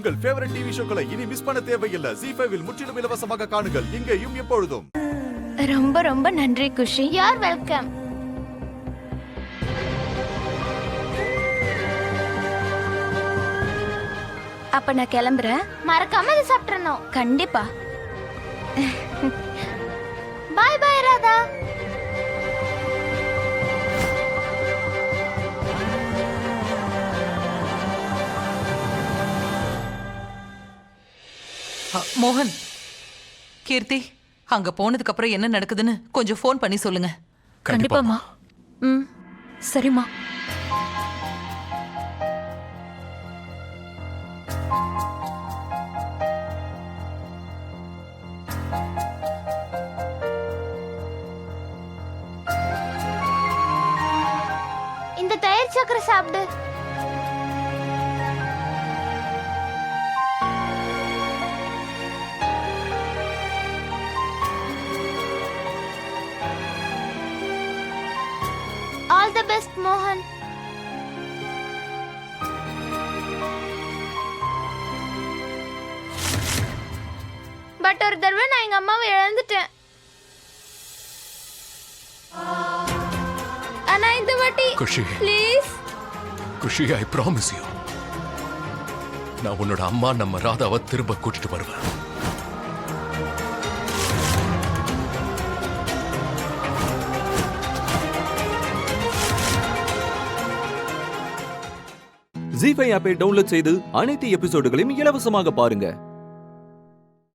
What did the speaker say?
உங்கள் favourite TV ஷோக்களை இனி miss பண்ண தேவையில்லை. ZEE5 இல் முற்றிலும் இலவசமாக காணுங்கள். இங்கேயும் எப்பொழுதும். ரொம்ப ரொம்ப நன்றி குஷி. You are welcome. அப்ப நான் கிளம்புறேன். மறக்காம இதை சாப்பிட்றணும். கண்டிப்பா. பாய் பாய் ராதா. மோகன், கீர்த்தி, அங்க போனதுக்கு அப்புறம் என்ன நடக்குதுன்னு கொஞ்சம் ஃபோன் பண்ணி சொல்லுங்க. கண்டிப்பாமா. ம், சரிம்மா. இந்த தயிர் சக்கரை சாப்பிடு. ஆல் தி பெஸ்ட் மோகன். பட் ஒரு தடவை நான் எங்க அம்மாவை இழந்துட்டேன். ஆனா இந்த வாட்டி Khushi, please. Khushi, I promise you, நான் உன்னோட அம்மா நம்ம ராதாவை திரும்ப கூட்டிட்டு வருவேன். ZEE5 ஆப்பை டவுன்லோட் செய்து அனைத்து எபிசோடுகளையும் இலவசமாக பாருங்க.